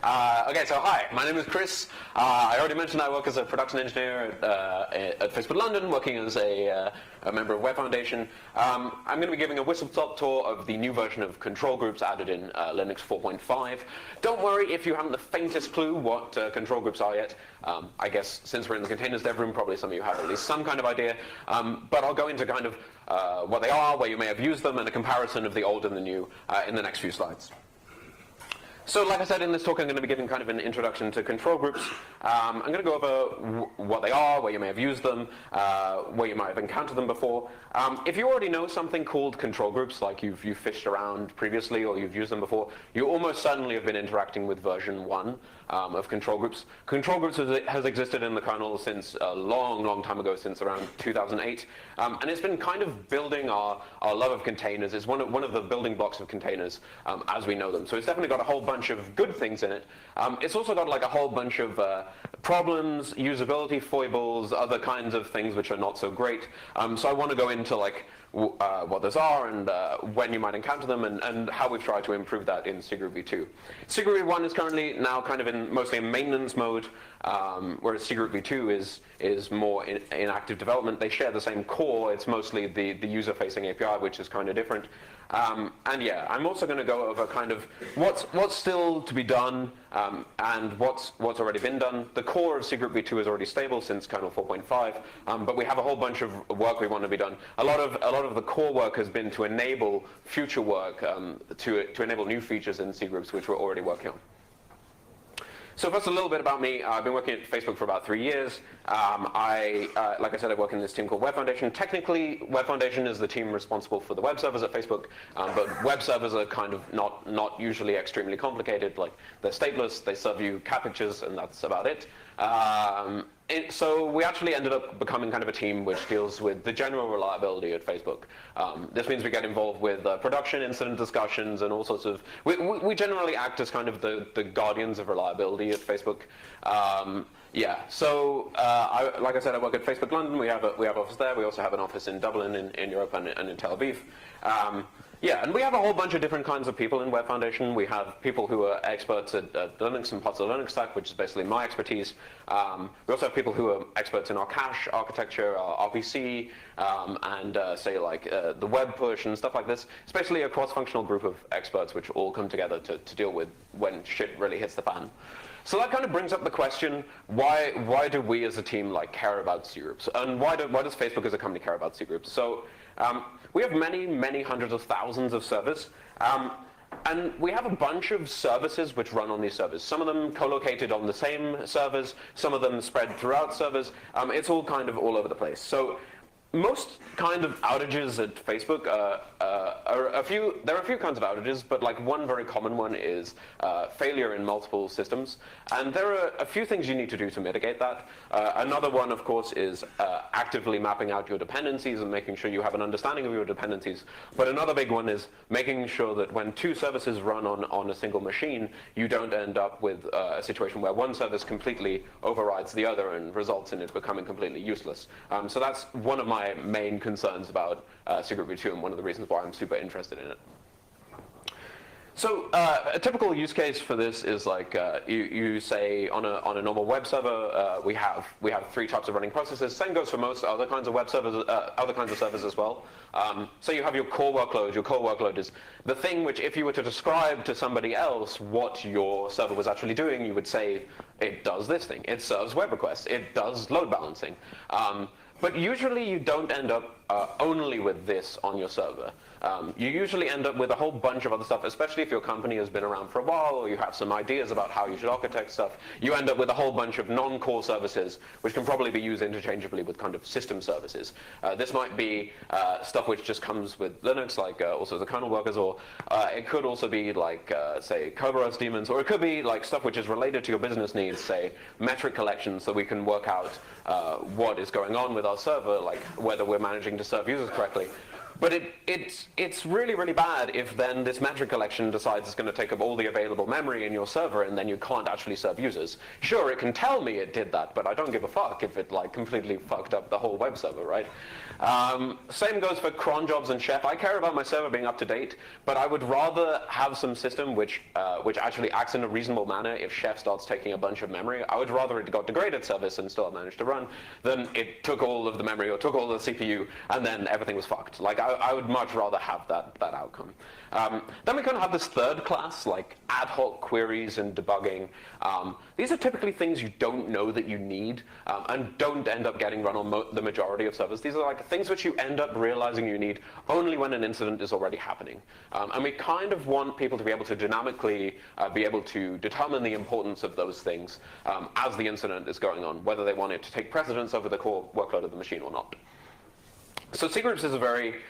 Okay, so hi, my name is Chris. I already mentioned I work as a production engineer at Facebook London, working as a member of Web Foundation. I'm going to be giving a whistle-stop tour of the new version of control groups added in Linux 4.5. Don't worry if you haven't the faintest clue what control groups are yet. I guess since we're in the containers dev room, probably some of you have at least some kind of idea. But I'll go into kind of what they are, where you may have used them, and a comparison of the old and the new in the next few slides. So like I said, in this talk I'm going to be giving kind of an introduction to control groups. I'm going to go over what they are, where you may have used them, where you might have encountered them before. If you already know something called control groups, like you've fished around previously or you've used them before, you almost certainly have been interacting with version 1 of control groups. Control groups has existed in the kernel since a long, long time ago, since around 2008. And it's been kind of building our love of containers. It's one of the building blocks of containers as we know them. So it's definitely got a whole bunch of good things in it. It's also got like a whole bunch of problems, usability foibles, other kinds of things which are not so great. So I want to go into like what those are and when you might encounter them and how we've tried to improve that in cgroupv2. cgroupv1 is currently now kind of mostly in maintenance mode, whereas cgroupv2 is more in active development. They share the same core. It's mostly the user-facing API, which is kind of different. And yeah, I'm also going to go over kind of what's still to be done and what's already been done. The core of cgroupv2 is already stable since kernel 4.5, but we have a whole bunch of work we want to be done. A lot of the core work has been to enable future work, to enable new features in cgroups which we're already working on. So first, a little bit about me. I've been working at Facebook for about 3 years. Like I said, I work in this team called Web Foundation. Technically, Web Foundation is the team responsible for the web servers at Facebook, but web servers are kind of not usually extremely complicated. Like, they're stateless, they serve you cat pictures, and that's about it. So we actually ended up becoming kind of a team which deals with the general reliability at Facebook. This means we get involved with production, incident discussions, and all sorts of... We generally act as kind of the guardians of reliability at Facebook. Yeah, so like I said, I work at Facebook London. We have an office there. We also have an office in Dublin in Europe and in Tel Aviv. Yeah, and we have a whole bunch of different kinds of people in Web Foundation. We have people who are experts at Linux and parts of the Linux stack, which is basically my expertise. We also have people who are experts in our cache architecture, our RPC, and say like the web push and stuff like this. It's basically a cross-functional group of experts which all come together to deal with when shit really hits the fan. So that kind of brings up the question, why do we as a team like care about cgroups? And why does Facebook as a company care about cgroups? So we have many hundreds of thousands of servers. And we have a bunch of services which run on these servers. Some of them co-located on the same servers, some of them spread throughout servers. It's all kind of all over the place. So most kind of outages at Facebook there are a few kinds of outages, but like one very common one is failure in multiple systems. And there are a few things you need to do to mitigate that. Another one, of course, is actively mapping out your dependencies and making sure you have an understanding of your dependencies. But another big one is making sure that when two services run on a single machine, you don't end up with a situation where one service completely overrides the other and results in it becoming completely useless. So that's one of my main concerns about cgroupv2 and one of the reasons why I'm super interested in it. So a typical use case for this is like you say on a normal web server we have 3 types of running processes. Same goes for most other kinds of web servers, other kinds of servers as well. So you have your core workload. Your core workload is the thing which, if you were to describe to somebody else what your server was actually doing, you would say it does this thing. It serves web requests. It does load balancing. But usually you don't end up only with this on your server. You usually end up with a whole bunch of other stuff, especially if your company has been around for a while or you have some ideas about how you should architect stuff. You end up with a whole bunch of non-core services which can probably be used interchangeably with kind of system services. This might be stuff which just comes with Linux, like also the kernel workers, or it could also be like, say, Kerberos daemons, or it could be like stuff which is related to your business needs, say, metric collections, so we can work out what is going on with our server, like whether we're managing to serve users correctly. But it's really, really bad if then this metric collection decides it's going to take up all the available memory in your server and then you can't actually serve users. Sure, it can tell me it did that, but I don't give a fuck if it like completely fucked up the whole web server, right? Same goes for cron jobs and chef. I care about my server being up to date, but I would rather have some system which actually acts in a reasonable manner if chef starts taking a bunch of memory. I would rather it got degraded service and still managed to run than it took all of the memory or took all of the CPU and then everything was fucked. Like I would much rather have that outcome. Then we kind of have this third class, like ad hoc queries and debugging. These are typically things you don't know that you need and don't end up getting run on the majority of servers. These are like things which you end up realizing you need only when an incident is already happening. And we kind of want people to be able to dynamically be able to determine the importance of those things as the incident is going on, whether they want it to take precedence over the core workload of the machine or not. So cgroups is a very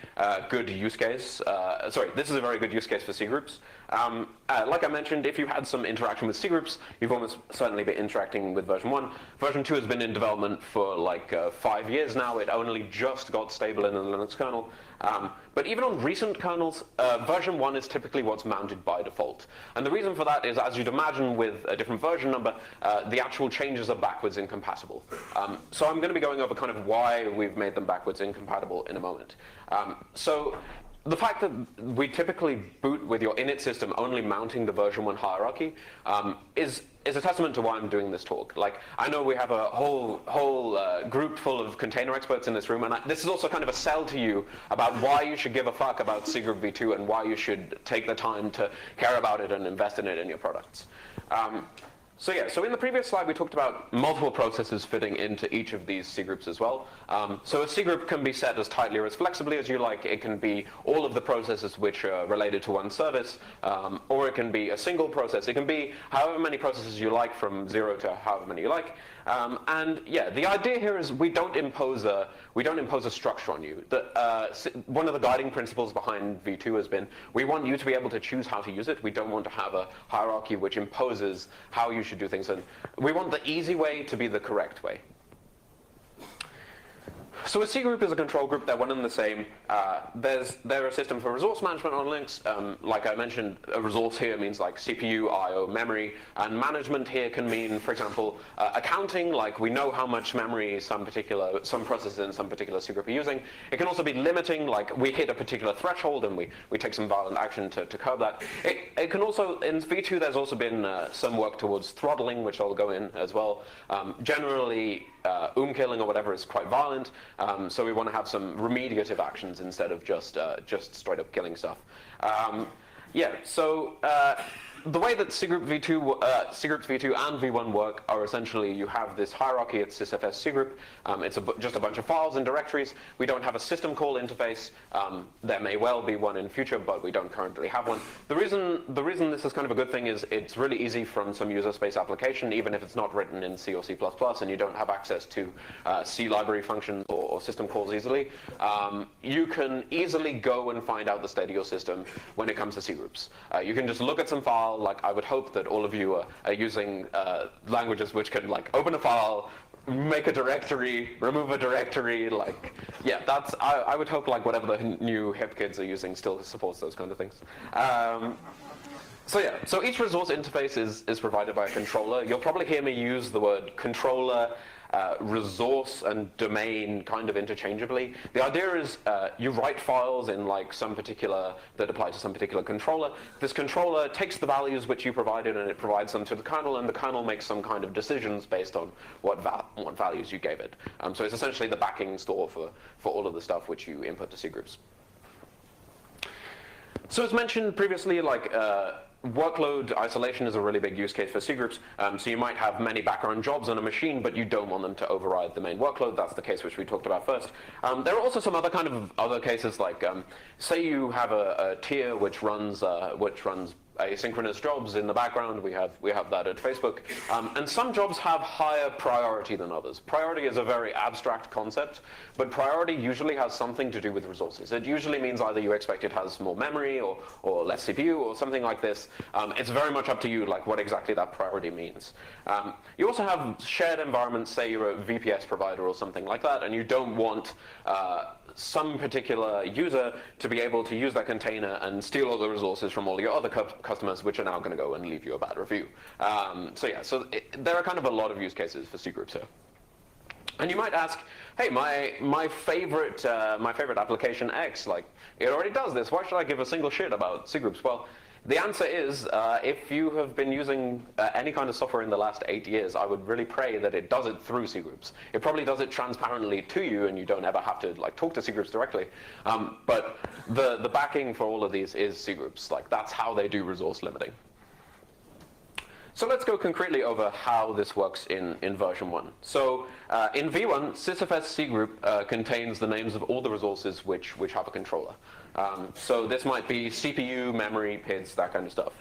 good use case. This is a very good use case for cgroups. Like I mentioned, if you had some interaction with cgroups, you've almost certainly been interacting with version 1. Version 2 has been in development for like 5 years now. It only just got stable in the Linux kernel. But even on recent kernels, version 1 is typically what's mounted by default. And the reason for that is, as you'd imagine with a different version number, the actual changes are backwards incompatible. So I'm going to be going over kind of why we've made them backwards incompatible in a moment. So the fact that we typically boot with your init system only mounting the version 1 hierarchy is a testament to why I'm doing this talk. Like, I know we have a whole group full of container experts in this room, and this is also kind of a sell to you about why you should give a fuck about cgroupv2 and why you should take the time to care about it and invest in it in your products. So in the previous slide we talked about multiple processes fitting into each of these cgroups as well. So a cgroup can be set as tightly or as flexibly as you like. It can be all of the processes which are related to one service, or it can be a single process. It can be however many processes you like, from 0 to however many you like. And yeah, the idea here is we don't impose a structure on you. One of the guiding principles behind V2 has been we want you to be able to choose how to use it. We don't want to have a hierarchy which imposes how you should do things, and we want the easy way to be the correct way. So a cgroup is a control group. They're one and the same. They're a system for resource management on Linux. Like I mentioned, a resource here means like CPU, I/O, memory, and management here can mean, for example, accounting. Like we know how much memory some processes in some particular cgroup are using. It can also be limiting, like we hit a particular threshold and we take some violent action to curb that. It can also, in V2, there's also been some work towards throttling, which I'll go in as well. Generally, killing or whatever is quite violent, so we want to have some remediative actions instead of just straight up killing stuff. The way that cgroups v2 and v1 work are essentially you have this hierarchy at sysfs cgroup. It's just a bunch of files and directories. We don't have a system call interface. There may well be one in future, but we don't currently have one. The reason this is kind of a good thing is it's really easy from some user space application, even if it's not written in C or C++ and you don't have access to C library functions or system calls easily. You can easily go and find out the state of your system when it comes to cgroups. You can just look at some files. Like I would hope that all of you are using languages which can like open a file, make a directory, remove a directory. Like, yeah, I would hope like whatever the new hip kids are using still supports those kind of things. So each resource interface is provided by a controller. You'll probably hear me use the word controller, resource and domain kind of interchangeably. The idea is you write files in like that apply to some particular controller. This controller takes the values which you provided and it provides them to the kernel, and the kernel makes some kind of decisions based on what values you gave it. So it's essentially the backing store for all of the stuff which you input to cgroups. So as mentioned previously, like workload isolation is a really big use case for cgroups. So you might have many background jobs on a machine, but you don't want them to override the main workload. That's the case which we talked about first. There are also some other cases, like say you have a tier which runs asynchronous jobs in the background. We have that at Facebook. And some jobs have higher priority than others. Priority is a very abstract concept, but priority usually has something to do with resources. It usually means either you expect it has more memory or less CPU or something like this. It's very much up to you, like what exactly that priority means. You also have shared environments, say you're a VPS provider or something like that, and you don't want some particular user to be able to use that container and steal all the resources from all your other customers, which are now going to go and leave you a bad review. There are kind of a lot of use cases for C groups here. And you might ask, hey, my favorite application X, like, it already does this. Why should I give a single shit about C groups? Well, the answer is, if you have been using any kind of software in the last 8 years, I would really pray that it does it through C groups. It probably does it transparently to you, and you don't ever have to like talk to C groups directly. But the backing for all of these is C groups. Like, that's how they do resource limiting. So let's go concretely over how this works in version 1. So in v1, sysfs cgroup contains the names of all the resources which have a controller. So this might be CPU, memory, PIDs, that kind of stuff.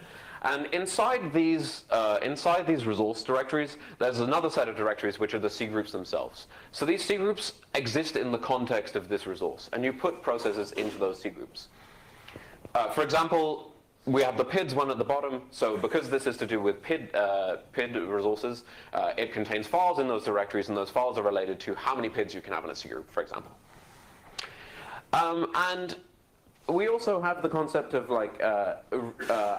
And inside these resource directories, there's another set of directories which are the C groups themselves. So these C groups exist in the context of this resource, and you put processes into those C groups. For example, we have the PIDs one at the bottom, so because this is to do with PID resources, it contains files in those directories, and those files are related to how many PIDs you can have in a C group, for example. And we also have the concept of like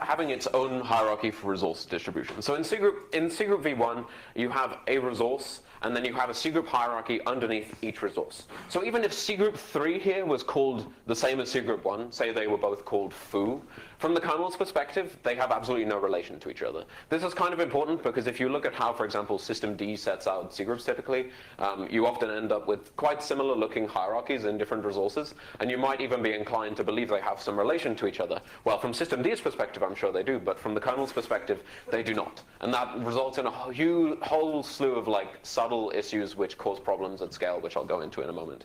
having its own hierarchy for resource distribution. So in cgroup v1, you have a resource, and then you have a cgroup hierarchy underneath each resource. So even if cgroup 3 here was called the same as cgroup 1, say they were both called foo, from the kernel's perspective, they have absolutely no relation to each other. This is kind of important because if you look at how, for example, systemd sets out cgroups typically, you often end up with quite similar looking hierarchies in different resources, and you might even be inclined to believe they have some relation to each other. Well, from systemd's perspective, I'm sure they do, but from the kernel's perspective, they do not. And that results in a whole slew of like subtle issues which cause problems at scale, which I'll go into in a moment.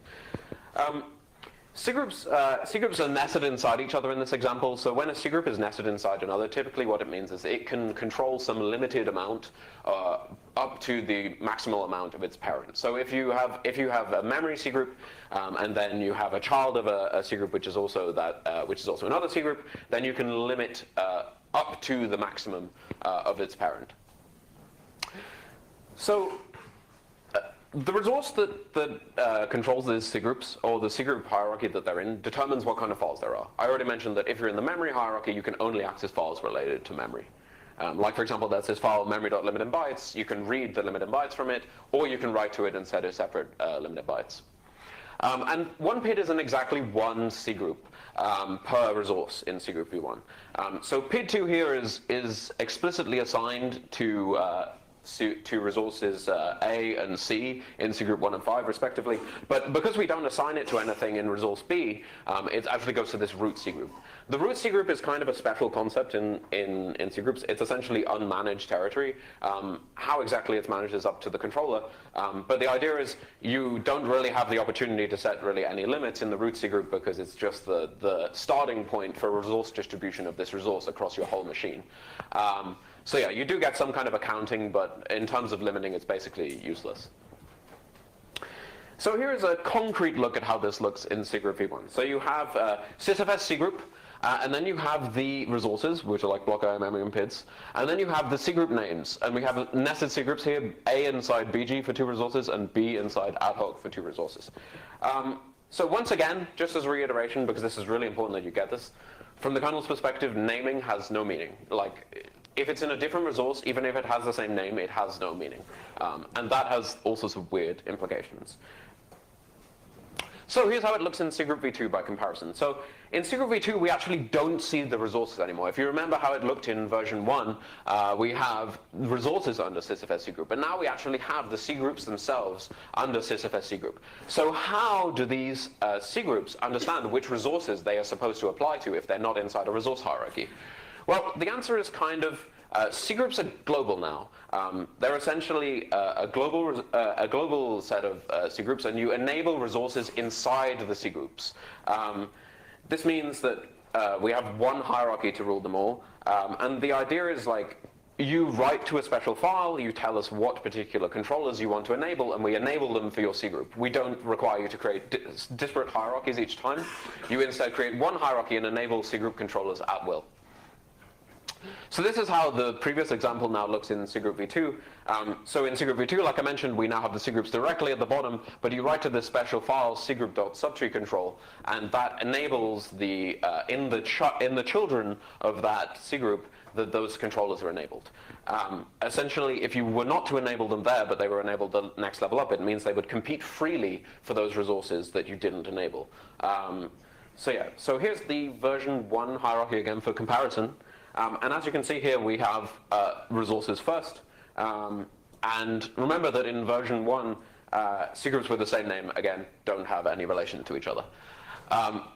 C groups are nested inside each other in this example. So when a C group is nested inside another, typically what it means is it can control some limited amount up to the maximal amount of its parent. So if you have a memory C group and then you have a child of a C group which is also another C group, then you can limit up to the maximum of its parent. So the resource that controls these C groups, or the C group hierarchy that they're in, determines what kind of files there are. I already mentioned that if you're in the memory hierarchy, you can only access files related to memory. Like, for example, there's this file memory.limit in bytes. You can read the limit in bytes from it, or you can write to it and set a separate limit in bytes. And one PID isn't exactly one C group per resource in C group v1. So PID2 here is explicitly assigned to resources A and C in C group 1 and 5 respectively, but because we don't assign it to anything in resource B, it actually goes to this root C group. The root C group is kind of a special concept in C groups. It's essentially unmanaged territory. How exactly it's managed is up to the controller, but the idea is you don't really have the opportunity to set really any limits in the root C group because it's just the starting point for resource distribution of this resource across your whole machine. So yeah, you do get some kind of accounting, but in terms of limiting, it's basically useless. So here's a concrete look at how this looks in C group v1. So you have sysfs C group, and then you have the resources, which are like block I, memory, and PIDs, and then you have the C group names, and we have nested C groups here, A inside BG for 2 resources, and B inside ad hoc for 2 resources. So once again, just as a reiteration, because this is really important that you get this, from the kernel's perspective, naming has no meaning. Like, if it's in a different resource, even if it has the same name, it has no meaning. And that has all sorts of weird implications. So here's how it looks in C group v2 by comparison. So in C group v2, we actually don't see the resources anymore. If you remember how it looked in version 1, we have resources under sysfs C group, but now we actually have the C groups themselves under sysfs C group. So how do these C groups understand which resources they are supposed to apply to if they're not inside a resource hierarchy? Well, the answer is kind of, C groups are global now. They're essentially a global set of C groups, and you enable resources inside the C groups. This means that we have one hierarchy to rule them all, and the idea is like, you write to a special file, you tell us what particular controllers you want to enable, and we enable them for your C group. We don't require you to create disparate hierarchies each time. You instead create one hierarchy and enable C group controllers at will. So this is how the previous example now looks in cgroupv2. So in cgroupv2, like I mentioned, we now have the cgroups directly at the bottom, but you write to this special file cgroup.subtree_control, and that enables the in the children of that cgroup that those controllers are enabled. Essentially, if you were not to enable them there, but they were enabled the next level up, it means they would compete freely for those resources that you didn't enable. So yeah, so here's the version 1 hierarchy again for comparison. And as you can see here, we have resources first. And remember that in version 1, cgroups with the same name, again, don't have any relation to each other.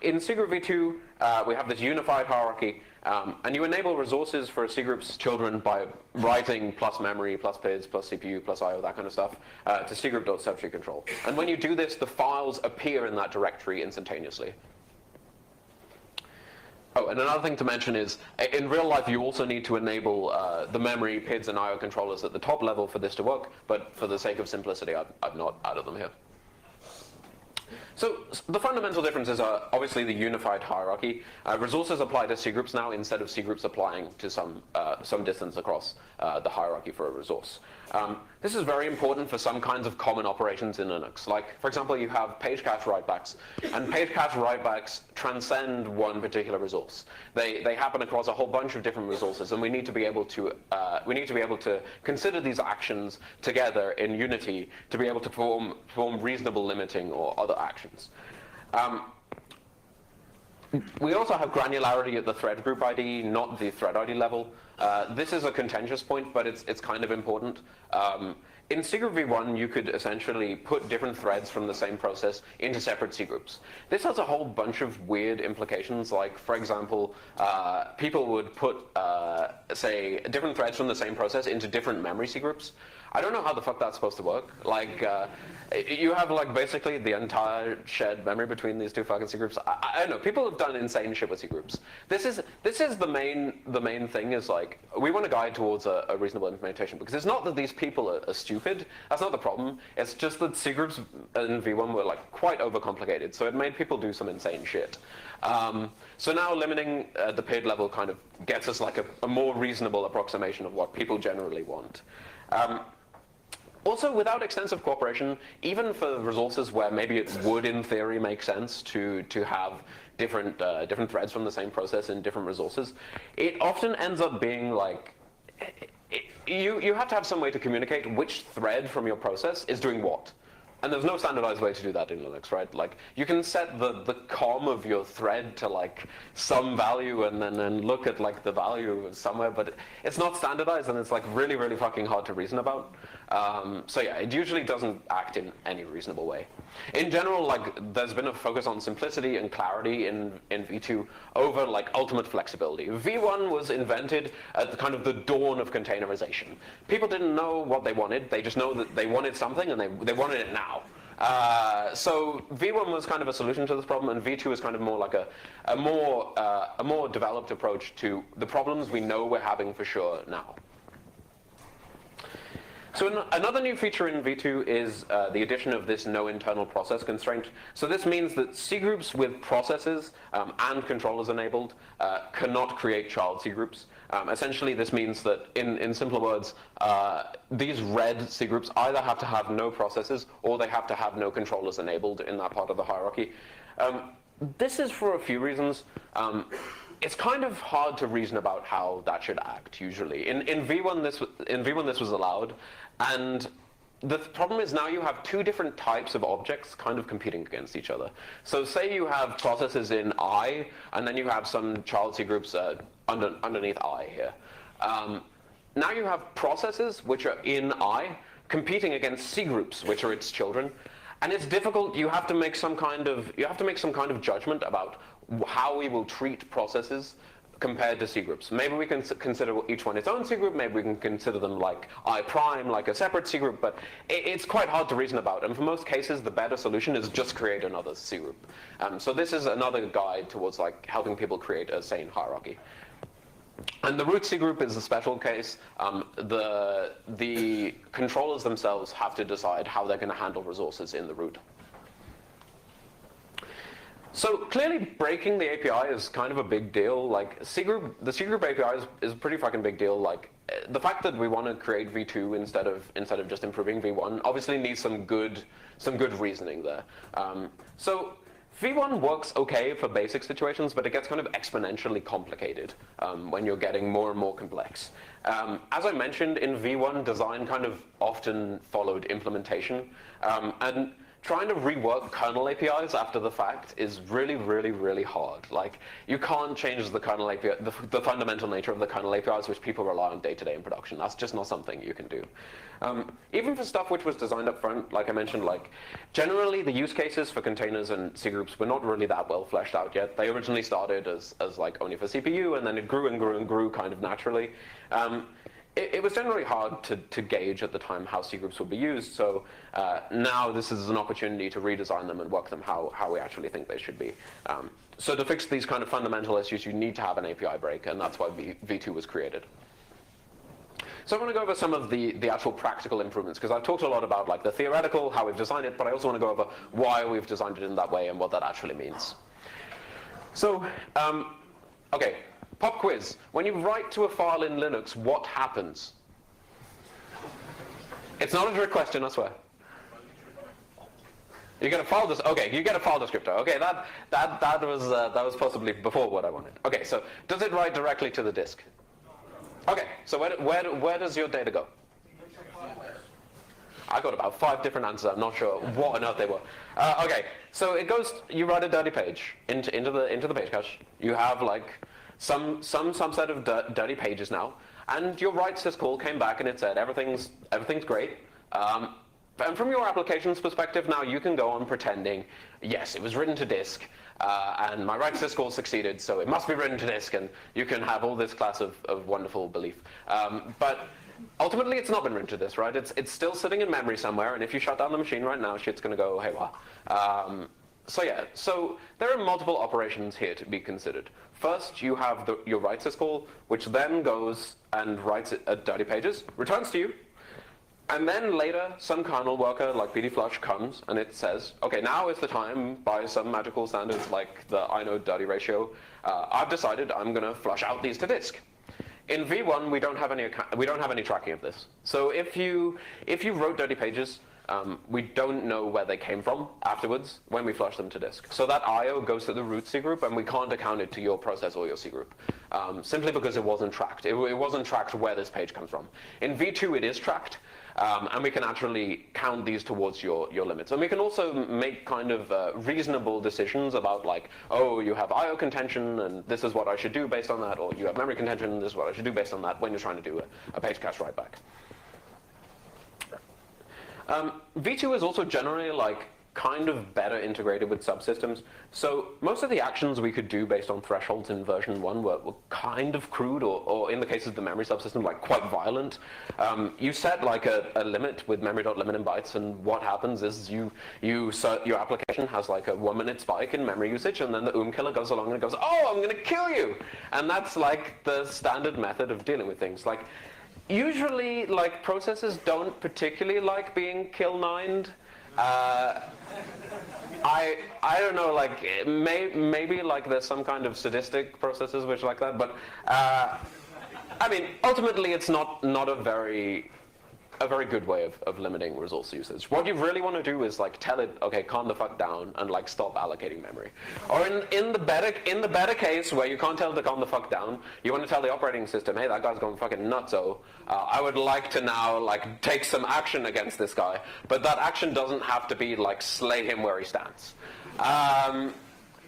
In cgroupv2, we have this unified hierarchy, and you enable resources for a cgroup's children by writing plus memory, plus PIDs, plus CPU, plus IO, that kind of stuff, to cgroup.subtree_control. And when you do this, the files appear in that directory instantaneously. Oh, and another thing to mention is, in real life, you also need to enable the memory, PIDs, and IO controllers at the top level for this to work, but for the sake of simplicity, I've not added them here. So the fundamental differences are obviously the unified hierarchy. Resources apply to cgroups now instead of cgroups applying to some distance across the hierarchy for a resource. This is very important for some kinds of common operations in Linux. Like, for example, you have page cache writebacks, and page cache writebacks transcend one particular resource. They happen across a whole bunch of different resources, and we need to be able to consider these actions together in unity to be able to perform reasonable limiting or other actions. We also have granularity at the thread group ID, not the thread ID level. This is a contentious point, but it's kind of important. In cgroupv1, you could essentially put different threads from the same process into separate cgroups. This has a whole bunch of weird implications, like, for example, people would put, say, different threads from the same process into different memory cgroups. I don't know how the fuck that's supposed to work. Like, you have, like, basically the entire shared memory between these two fucking cgroups. I don't know. People have done insane shit with cgroups. This is the main thing is, like, we want to guide towards a reasonable implementation, because it's not that these people are stupid. That's not the problem. It's just that cgroups in v1 were, like, quite overcomplicated, so it made people do some insane shit. So now limiting the PID level kind of gets us, like, a more reasonable approximation of what people generally want. Also, without extensive cooperation, even for resources where maybe it would, in theory, make sense to have different threads from the same process in different resources, it often ends up being like, you have to have some way to communicate which thread from your process is doing what. And there's no standardized way to do that in Linux, right? Like, you can set the com of your thread to, like, some value and then look at, like, the value somewhere, but it's not standardized, and it's, like, really, really fucking hard to reason about. So yeah, it usually doesn't act in any reasonable way. In general, like, there's been a focus on simplicity and clarity in v2 over, like, ultimate flexibility. v1 was invented at the kind of the dawn of containerization. People didn't know what they wanted. They just know that they wanted something, and they wanted it now. So v1 was kind of a solution to this problem, and v2 is kind of more like a more developed approach to the problems we know we're having for sure now. So another new feature in v2 is the addition of this no internal process constraint. So this means that cgroups with processes and controllers enabled cannot create child cgroups. Essentially, this means that, in simpler words, these red cgroups either have to have no processes or they have to have no controllers enabled in that part of the hierarchy. This is for a few reasons. It's kind of hard to reason about how that should act, usually. In v1, this was allowed, and the problem is now you have two different types of objects kind of competing against each other. So say you have processes in I, and then you have some child cgroups underneath I here. Now you have processes which are in I competing against cgroups, which are its children. And it's difficult. You have to make some kind of judgment about how we will treat processes compared to cgroups. Maybe we can consider each one its own cgroup. Maybe we can consider them like I prime, like a separate cgroup. But it's quite hard to reason about. And for most cases, the better solution is just create another cgroup. So this is another guide towards, like, helping people create a sane hierarchy. And the root cgroup is a special case. The controllers themselves have to decide how they're going to handle resources in the root. So clearly breaking the API is kind of a big deal. Like the cgroup API is a pretty fucking big deal. Like the fact that we want to create v2 instead of just improving v1 obviously needs some good reasoning there. So v1 works okay for basic situations, but it gets kind of exponentially complicated when you're getting more and more complex. As I mentioned, in v1, design kind of often followed implementation, and trying to rework kernel APIs after the fact is really, really, really hard. Like, you can't change the kernel API, the fundamental nature of the kernel APIs which people rely on day-to-day in production. That's just not something you can do. Even for stuff which was designed up front, like I mentioned, like, generally the use cases for containers and cgroups were not really that well fleshed out yet. They originally started as like only for CPU, and then it grew and grew and grew kind of naturally. It was generally hard to gauge at the time how cgroups would be used, so now this is an opportunity to redesign them and work them how we actually think they should be. So to fix these kind of fundamental issues, you need to have an API break, and that's why v2 was created. So I want to go over some of the actual practical improvements, because I've talked a lot about like the theoretical, how we've designed it, but I also want to go over why we've designed it in that way and what that actually means. So, okay. Pop quiz. When you write to a file in Linux, what happens? It's not a trick question, I swear. You get a file you get a file descriptor. Okay, that was possibly before what I wanted. Okay, so does it write directly to the disk? Okay, so where does your data go? I got about 5 different answers. I'm not sure what on earth they were. Okay, so it goes. You write a dirty page into the page cache. You have like some subset of dirty pages now, and your write syscall came back and it said everything's great. And from your application's perspective, now you can go on pretending, yes, it was written to disk, and my write syscall succeeded, so it must be written to disk, and you can have all this class of wonderful belief. But ultimately, it's not been written to disk, right? It's still sitting in memory somewhere, and if you shut down the machine right now, shit's going to go haywire. So yeah, so there are multiple operations here to be considered. First, you have your write syscall, which then goes and writes it at dirty pages, returns to you, and then later some kernel worker like pdflush comes and it says, okay, now is the time by some magical standards like the inode dirty ratio. I've decided I'm going to flush out these to disk. In v1, we don't have any tracking of this. So if you wrote dirty pages, we don't know where they came from afterwards when we flush them to disk. So that I/O goes to the root cgroup, and we can't account it to your process or your cgroup, simply because it wasn't tracked. It wasn't tracked where this page comes from. In v2, it is tracked, and we can actually count these towards your limits. And we can also make kind of reasonable decisions about like, oh, you have I/O contention, and this is what I should do based on that, or you have memory contention, and this is what I should do based on that when you're trying to do a page cache write back. v2 is also generally like kind of better integrated with subsystems. So most of the actions we could do based on thresholds in version 1 were kind of crude, or in the case of the memory subsystem, like quite violent. You set like a limit with memory.limit in bytes, and what happens is your application has like a 1-minute spike in memory usage, and then the killer goes along and goes, oh, I'm going to kill you! And that's like the standard method of dealing with things. Like, usually, like, processes don't particularly like being kill-nined. I don't know, like, maybe like there's some kind of sadistic processes which like that, but I mean, ultimately it's not a very good way of limiting resource usage. What you really want to do is like tell it, okay, calm the fuck down and like stop allocating memory. Or in the better case where you can't tell it to calm the fuck down, you want to tell the operating system, hey, that guy's going fucking nutso. I would like to now like take some action against this guy, but that action doesn't have to be like slay him where he stands.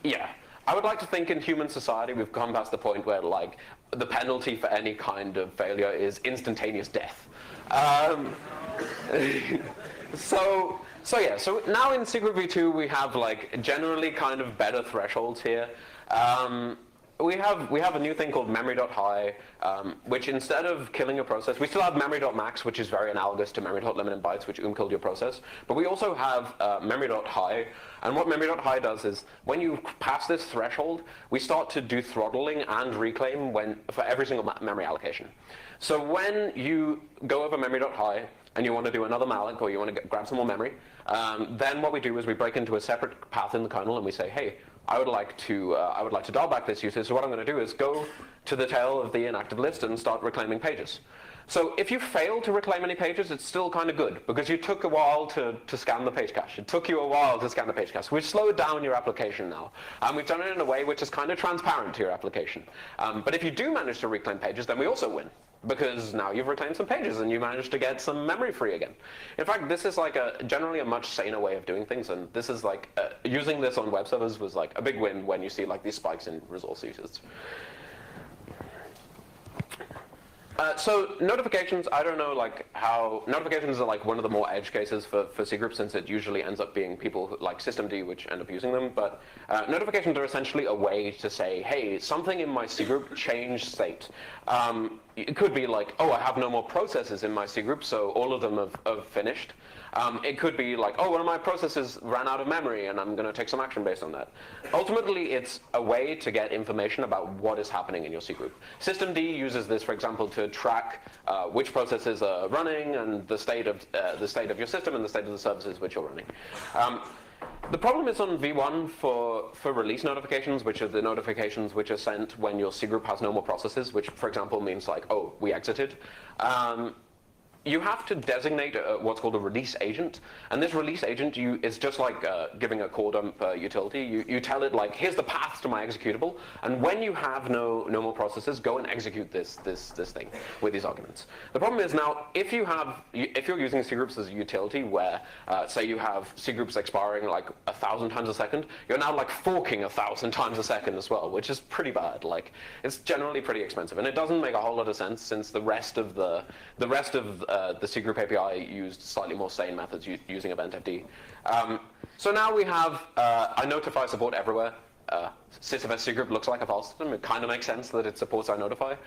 Yeah. I would like to think in human society we've come past the point where like the penalty for any kind of failure is instantaneous death. So now in cgroupv2 we have like generally kind of better thresholds here. We have a new thing called memory.high, which instead of killing your process, we still have memory.max, which is very analogous to memory.limit in bytes, which killed your process. But we also have memory.high, and what memory.high does is when you pass this threshold, we start to do throttling and reclaim for every single memory allocation. So when you go over memory.high and you want to do another malloc, or you want to grab some more memory, then what we do is we break into a separate path in the kernel and we say, hey, I would like to dial back this usage. So what I'm going to do is go to the tail of the inactive list and start reclaiming pages. So if you fail to reclaim any pages, it's still kind of good, because you took a while to scan the page cache. It took you a while to scan the page cache. We've slowed down your application now. We've done it in a way which is kind of transparent to your application. But if you do manage to reclaim pages, then we also win, because now you've reclaimed some pages and you managed to get some memory free again. In fact, this is like generally a much saner way of doing things, and this is like, using this on web servers was like a big win when you see like these spikes in resource usage. So notifications, I don't know like how, notifications are like one of the more edge cases for cgroups, since it usually ends up being people who, like systemd, which end up using them. But notifications are essentially a way to say, hey, something in my cgroup changed state. It could be like, oh, I have no more processes in my cgroup, so all of them have finished. It could be like, oh, one of my processes ran out of memory and I'm going to take some action based on that. Ultimately, it's a way to get information about what is happening in your cgroup. Systemd uses this, for example, to track which processes are running and the state of your system and the state of the services which you're running. The problem is on v1 for release notifications, which are the notifications which are sent when your cgroup has no more processes, which, for example, means like, oh, we exited. You have to designate what's called a release agent, and this release agent is just like giving a core dump utility. You tell it like, here's the path to my executable, and when you have no more processes, go and execute this thing with these arguments. The problem is now, if you're using cgroups as a utility where, say you have cgroups expiring like 1,000 times a second, you're now like forking 1,000 times a second as well, which is pretty bad. Like, it's generally pretty expensive, and it doesn't make a whole lot of sense, since the rest of the cgroup API used slightly more sane methods using eventfd. So now we have iNotify support everywhere. sysfs cgroup looks like a file system. It kind of makes sense that it supports iNotify.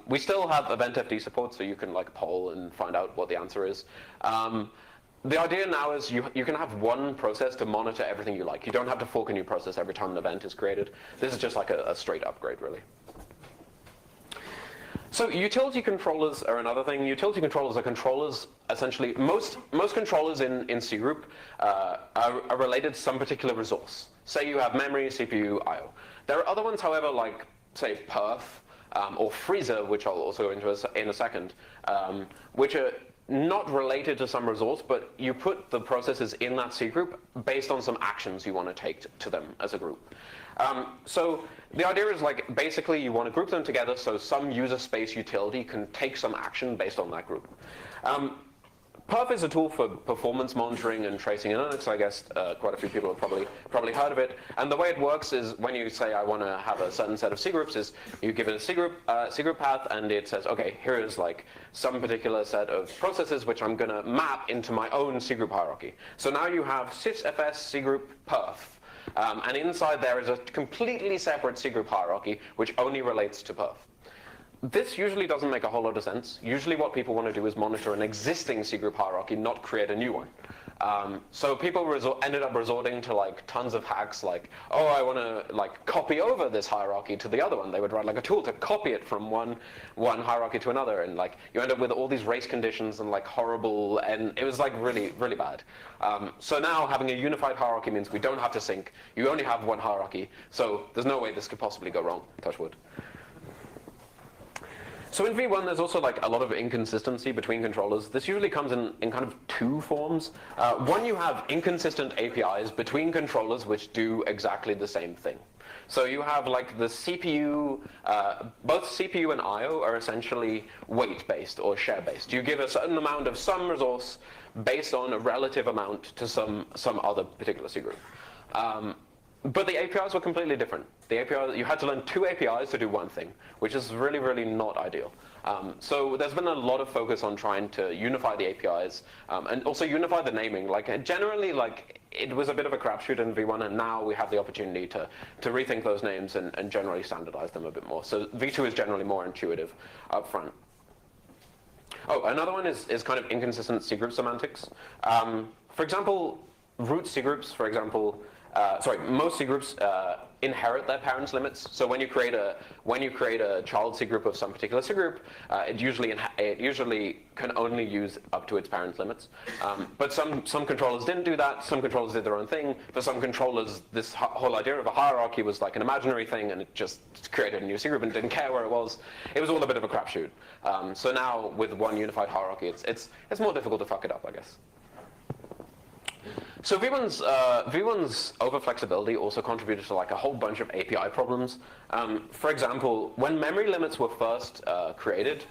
We still have eventfd support, so you can like poll and find out what the answer is. The idea now is you can have one process to monitor everything you like. You don't have to fork a new process every time an event is created. This is just like a straight upgrade, really. So utility controllers are another thing. Utility controllers are controllers, essentially, most controllers in cgroup are related to some particular resource. Say you have memory, CPU, I/O. There are other ones, however, like, say, perf, or freezer, which I'll also go into in a second, which are not related to some resource, but you put the processes in that cgroup based on some actions you want to take to them as a group. So the idea is, like, basically you want to group them together so some user space utility can take some action based on that group. Perf is a tool for performance monitoring and tracing in Linux. I guess quite a few people have probably heard of it. And the way it works is, when you say I want to have a certain set of cgroups, is you give it a cgroup path, and it says, okay, here is like some particular set of processes which I'm going to map into my own cgroup hierarchy. So now you have sysfs cgroup perf. And inside there is a completely separate cgroup hierarchy which only relates to perf. This usually doesn't make a whole lot of sense. Usually what people want to do is monitor an existing cgroup hierarchy, not create a new one. So people ended up resorting to like tons of hacks, like, oh, I want to like copy over this hierarchy to the other one. They would write like a tool to copy it from one hierarchy to another, and like you end up with all these race conditions and like horrible, and it was like really, really bad. So now having a unified hierarchy means we don't have to sync. You only have one hierarchy, so there's no way this could possibly go wrong, touch wood. So in v1, there's also like a lot of inconsistency between controllers. This usually comes in kind of two forms. One, you have inconsistent APIs between controllers which do exactly the same thing. So you have like the CPU, both CPU and I/O are essentially weight-based or share-based. You give a certain amount of some resource based on a relative amount to some other particular cgroup. But the APIs were completely different. The APIs, you had to learn two APIs to do one thing, which is really, really not ideal. So there's been a lot of focus on trying to unify the APIs and also unify the naming. Like generally, like it was a bit of a crapshoot in v1, and now we have the opportunity to rethink those names and generally standardize them a bit more. So v2 is generally more intuitive up front. Oh, another one is kind of inconsistent cgroup semantics. For example, root cgroups, for example, most C groups inherit their parents' limits. So when you create a child C group of some particular C group, it usually can only use up to its parents' limits. But some controllers didn't do that. Some controllers did their own thing. For some controllers, this whole idea of a hierarchy was like an imaginary thing, and it just created a new C group and didn't care where it was. It was all a bit of a crapshoot. So now with one unified hierarchy, it's more difficult to fuck it up, I guess. So V1's over-flexibility also contributed to like a whole bunch of API problems. For example, when memory limits were first created,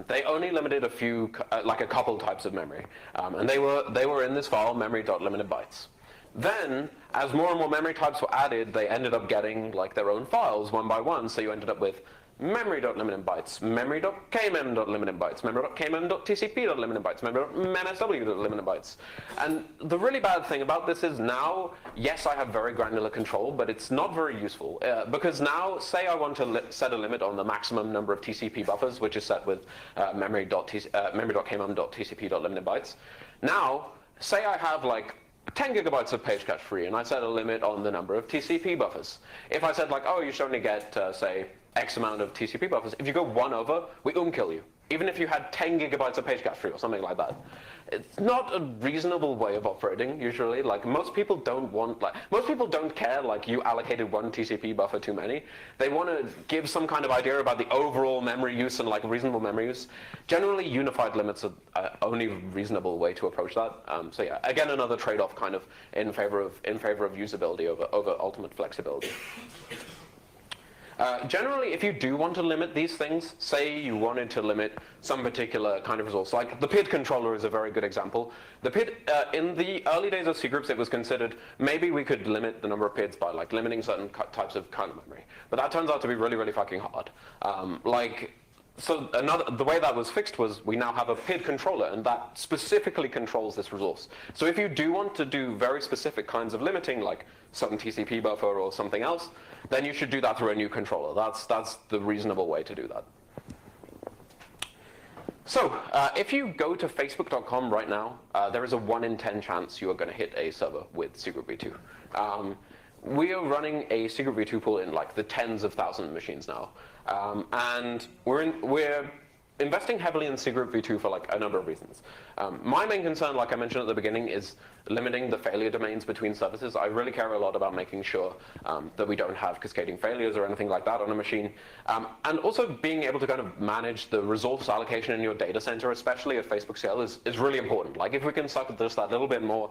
they only limited a few, like a couple types of memory, and they were in this file memory.limited bytes. Then, as more and more memory types were added, they ended up getting like their own files one by one. So you ended up with memory.limited bytes, memory.kmem.limited bytes, memory.kmem.tcp.limited bytes, memory.msw.limited bytes. And the really bad thing about this is now, yes, I have very granular control, but it's not very useful. Because now, say I want to set a limit on the maximum number of TCP buffers, which is set with memory.kmem.tcp.limited bytes. Now, say I have like 10 gigabytes of page cache free, and I set a limit on the number of TCP buffers. If I said like, oh, you should only get, say, X amount of TCP buffers, if you go one over, we kill you. Even if you had 10 gigabytes of page cache free or something like that. It's not a reasonable way of operating, usually. Like, most people don't care, like, you allocated one TCP buffer too many. They want to give some kind of idea about the overall memory use and, like, reasonable memory use. Generally, unified limits are only reasonable way to approach that. So yeah, again, another trade-off kind of in favor of usability over ultimate flexibility. Generally, if you do want to limit these things, say you wanted to limit some particular kind of resource, like the PID controller is a very good example. The PID, in the early days of C groups, it was considered maybe we could limit the number of PIDs by like limiting certain types of kernel memory. But that turns out to be really, really fucking hard. So the way that was fixed was we now have a PID controller, and that specifically controls this resource. So if you do want to do very specific kinds of limiting, like some TCP buffer or something else, then you should do that through a new controller. That's the reasonable way to do that. So if you go to facebook.com right now, there is a 1 in 10 chance you are going to hit a server with cgroupv2. We are running a cgroupv2 pool in like the tens of thousands of machines now. And we're investing heavily in cgroupv2 for like a number of reasons. My main concern, like I mentioned at the beginning, is limiting the failure domains between services. I really care a lot about making sure that we don't have cascading failures or anything like that on a machine. And also being able to kind of manage the resource allocation in your data center, especially at Facebook scale, is really important. Like if we can suck just that little bit more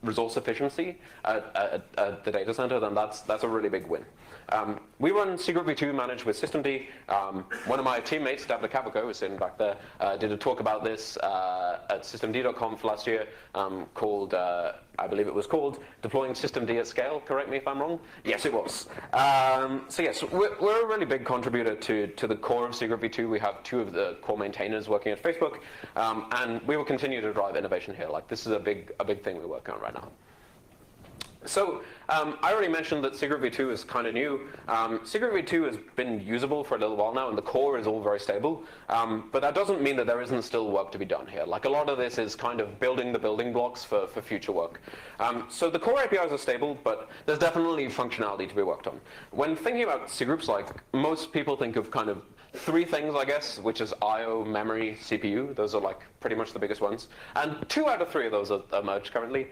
resource efficiency at the data center, then that's a really big win. We run cgroupv2 managed with systemd. One of my teammates, Davide Capico, who's sitting back there, did a talk about this at systemd.conf last year called, I believe it was called, Deploying Systemd at Scale. Correct me if I'm wrong? Yes, it was. So yes, we're a really big contributor to the core of cgroupv2. We have 2 of the core maintainers working at Facebook, and we will continue to drive innovation here. Like this is a big thing we're working on right now. So I already mentioned that cgroupv2 is kind of new. cgroupv2 has been usable for a little while now, and the core is all very stable. But that doesn't mean that there isn't still work to be done here. Like a lot of this is kind of building the building blocks for future work. So the core APIs are stable, but there's definitely functionality to be worked on. When thinking about C groups, like most people think of kind of 3 things, I guess, which is I/O, memory, CPU. Those are like pretty much the biggest ones. And 2 out of 3 of those are merged currently.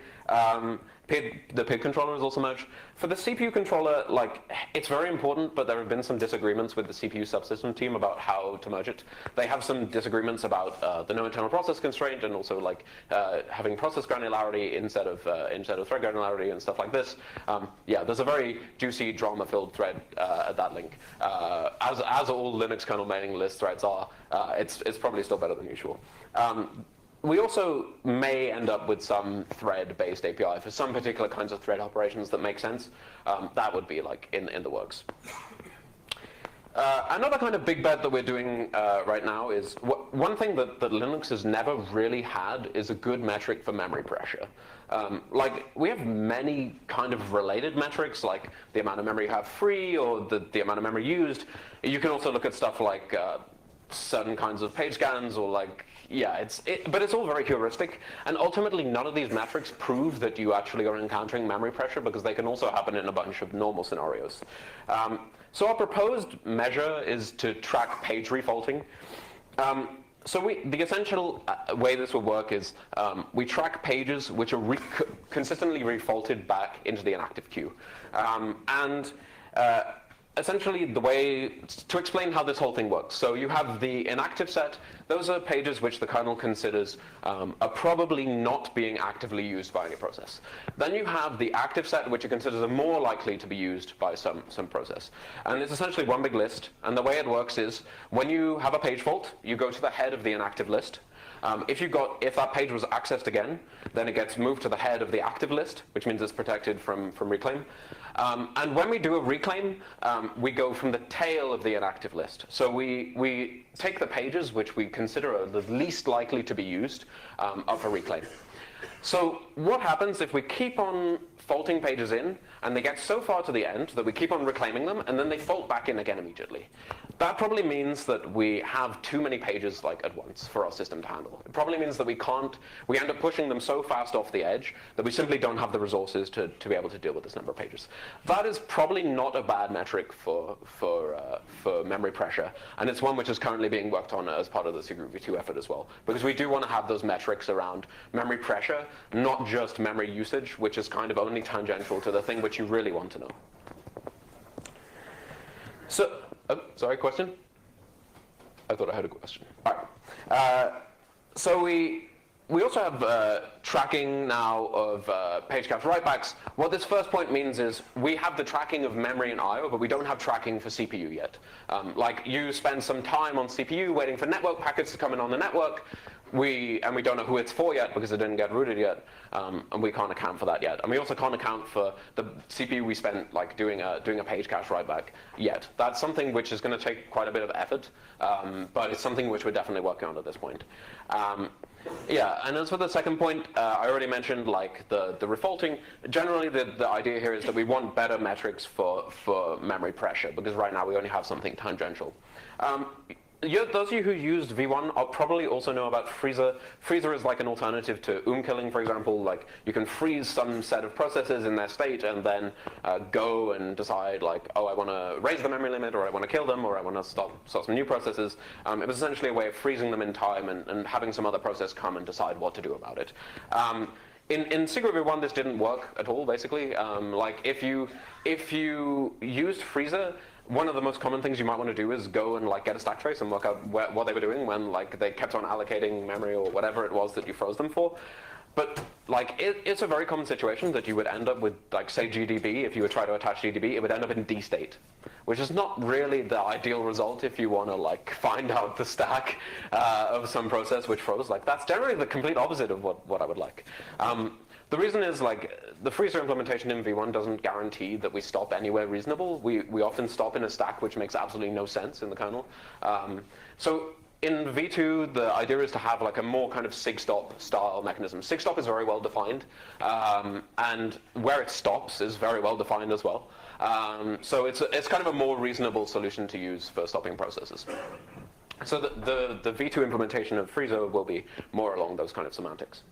The PID controller is also merged. For the CPU controller, like, it's very important, but there have been some disagreements with the CPU subsystem team about how to merge it. They have some disagreements about the no internal process constraint, and also like having process granularity instead of thread granularity and stuff like this. Yeah, there's a very juicy drama-filled thread at that link. As all Linux kernel mailing list threads are, it's probably still better than usual. We also may end up with some thread-based API for some particular kinds of thread operations that make sense. That would be like in the works. Another kind of big bet that we're doing right now is one thing that Linux has never really had is a good metric for memory pressure. Like we have many kind of related metrics, like the amount of memory you have free or the amount of memory used. You can also look at stuff like certain kinds of page scans or like, yeah, but it's all very heuristic, and ultimately none of these metrics prove that you actually are encountering memory pressure, because they can also happen in a bunch of normal scenarios. So our proposed measure is to track page refaulting. So the essential way this will work is we track pages which are consistently refaulted back into the inactive queue. Essentially, the way to explain how this whole thing works. So you have the inactive set. Those are pages which the kernel considers are probably not being actively used by any process. Then you have the active set, which it considers are more likely to be used by some process. And it's essentially one big list. And the way it works is when you have a page fault, you go to the head of the inactive list. If that page was accessed again, then it gets moved to the head of the active list, which means it's protected from reclaim. And when we do a reclaim, we go from the tail of the inactive list. So we take the pages which we consider are the least likely to be used of a reclaim. So what happens if we keep on faulting pages in, and they get so far to the end that we keep on reclaiming them, and then they fault back in again immediately? That probably means that we have too many pages like at once for our system to handle. It probably means that we end up pushing them so fast off the edge that we simply don't have the resources to be able to deal with this number of pages. That is probably not a bad metric for memory pressure, and it's one which is currently being worked on as part of the cgroupv2 effort as well, because we do want to have those metrics around memory pressure, not just memory usage, which is kind of only tangential to the thing which you really want to know. So, sorry, question? I thought I had a question. All right. So we also have tracking now of page cache writebacks. What this first point means is we have the tracking of memory and I/O, but we don't have tracking for CPU yet. Like you spend some time on CPU waiting for network packets to come in on the network. We don't know who it's for yet because it didn't get routed yet, and we can't account for that yet. And we also can't account for the CPU we spent like doing a page cache writeback yet. That's something which is going to take quite a bit of effort, but it's something which we're definitely working on at this point. Yeah, and as for the second point, I already mentioned like the refaulting. Generally, the idea here is that we want better metrics for memory pressure, because right now we only have something tangential. Those of you who used V1 probably also know about freezer. Freezer is like an alternative to killing, for example. Like you can freeze some set of processes in their state and then go and decide like, oh, I want to raise the memory limit, or I want to kill them, or I want to start some new processes. It was essentially a way of freezing them in time and having some other process come and decide what to do about it. In cgroupv1, this didn't work at all, basically. Like if you used freezer, one of the most common things you might want to do is go and like get a stack trace and work out what they were doing when like they kept on allocating memory or whatever it was that you froze them for. But like it's a very common situation that you would end up with, like, say GDB. If you would try to attach GDB, it would end up in D state, which is not really the ideal result if you want to like find out the stack of some process which froze. Like that's generally the complete opposite of what I would like. The reason is like the freezer implementation in V1 doesn't guarantee that we stop anywhere reasonable. We often stop in a stack which makes absolutely no sense in the kernel. So in V2, the idea is to have like a more kind of sigstop style mechanism. Sigstop is very well defined, and where it stops is very well defined as well. So it's kind of a more reasonable solution to use for stopping processes. So the V2 implementation of freezer will be more along those kind of semantics.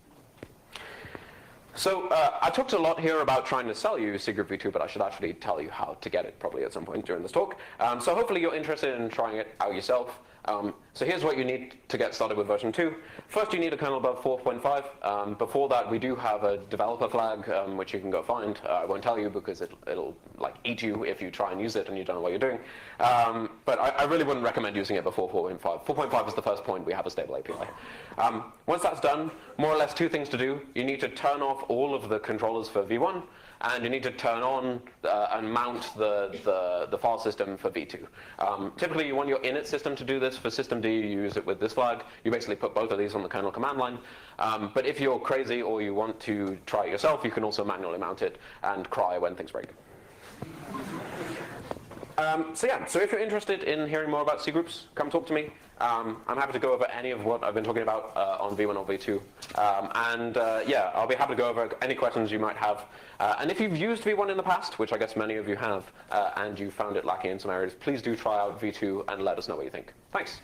So I talked a lot here about trying to sell you cgroupv2, but I should actually tell you how to get it probably at some point during this talk. So hopefully you're interested in trying it out yourself. So here's what you need to get started with version 2. First, you need a kernel above 4.5. Before that, we do have a developer flag, which you can go find. I won't tell you because it'll like eat you if you try and use it and you don't know what you're doing. But I really wouldn't recommend using it before 4.5. 4.5 is the first point we have a stable API. Once that's done, more or less two things to do. You need to turn off all of the controllers for V1, and you need to turn on and mount the file system for V2. Typically, you want your init system to do this. For systemd, you use it with this flag. You basically put both of these on the kernel command line. But if you're crazy or you want to try it yourself, you can also manually mount it and cry when things break. So if you're interested in hearing more about cgroups, come talk to me. I'm happy to go over any of what I've been talking about on V1 or V2. Yeah, I'll be happy to go over any questions you might have. And if you've used V1 in the past, which I guess many of you have, and you found it lacking in some areas, please do try out V2 and let us know what you think. Thanks.